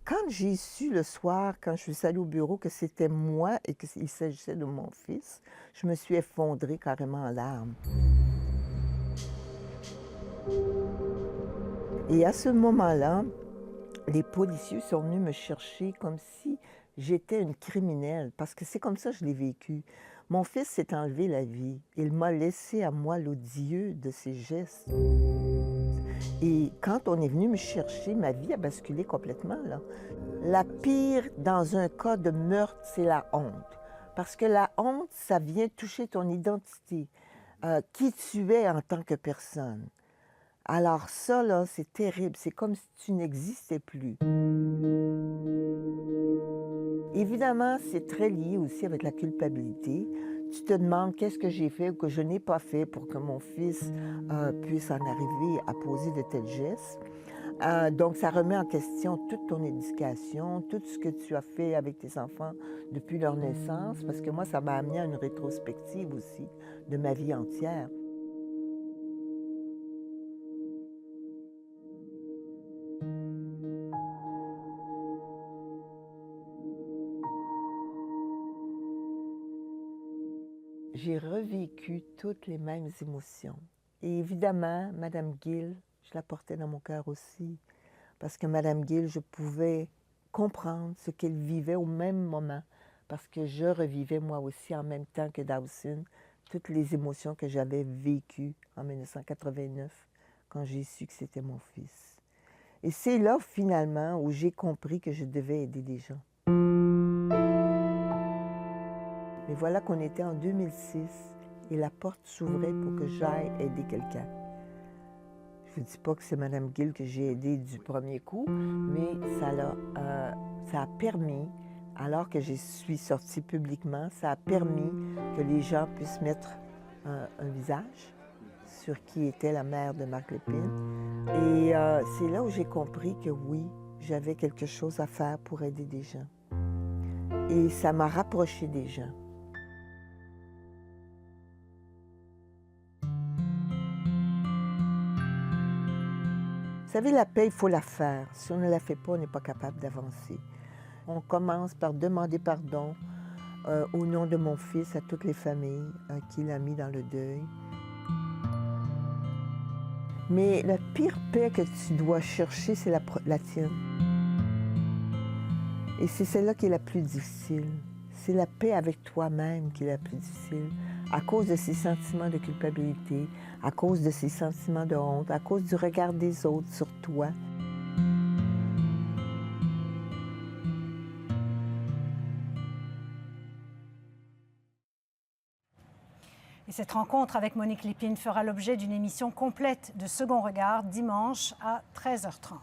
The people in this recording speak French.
Quand j'ai su le soir, quand je suis allée au bureau, que c'était moi et qu'il s'agissait de mon fils, je me suis effondrée carrément en larmes. Et à ce moment-là, les policiers sont venus me chercher comme si j'étais une criminelle, parce que c'est comme ça que je l'ai vécu. Mon fils s'est enlevé la vie. Il m'a laissé à moi l'odieux de ses gestes. Et quand on est venu me chercher, ma vie a basculé complètement, là. La pire dans un cas de meurtre, c'est la honte. Parce que la honte, ça vient toucher ton identité, qui tu es en tant que personne. Alors ça, là, c'est terrible. C'est comme si tu n'existais plus. Évidemment, c'est très lié aussi avec la culpabilité. Tu te demandes qu'est-ce que j'ai fait ou que je n'ai pas fait pour que mon fils puisse en arriver à poser de tels gestes. Donc, ça remet en question toute ton éducation, tout ce que tu as fait avec tes enfants depuis leur naissance, parce que moi, ça m'a amené à une rétrospective aussi de ma vie entière. J'ai revécu toutes les mêmes émotions. Et évidemment, Madame Gill, je la portais dans mon cœur aussi, parce que Madame Gill, je pouvais comprendre ce qu'elle vivait au même moment, parce que je revivais moi aussi en même temps que Dawson toutes les émotions que j'avais vécues en 1989 quand j'ai su que c'était mon fils. Et c'est là finalement où j'ai compris que je devais aider des gens. Mais voilà qu'on était en 2006 et la porte s'ouvrait pour que j'aille aider quelqu'un. Je ne dis pas que c'est Mme Gill que j'ai aidée du premier coup, mais ça a permis, alors que je suis sortie publiquement, ça a permis que les gens puissent mettre un visage sur qui était la mère de Marc Lépine. Et c'est là où j'ai compris que oui, j'avais quelque chose à faire pour aider des gens. Et ça m'a rapproché des gens. Vous savez, la paix, il faut la faire. Si on ne la fait pas, on n'est pas capable d'avancer. On commence par demander pardon au nom de mon fils à toutes les familles qu'il a mis dans le deuil. Mais la pire paix que tu dois chercher, c'est la tienne. Et c'est celle-là qui est la plus difficile. C'est la paix avec toi-même qui est la plus difficile, à cause de ces sentiments de culpabilité, à cause de ces sentiments de honte, à cause du regard des autres sur toi. Et cette rencontre avec Monique Lépine fera l'objet d'une émission complète de Second Regard dimanche à 13h30.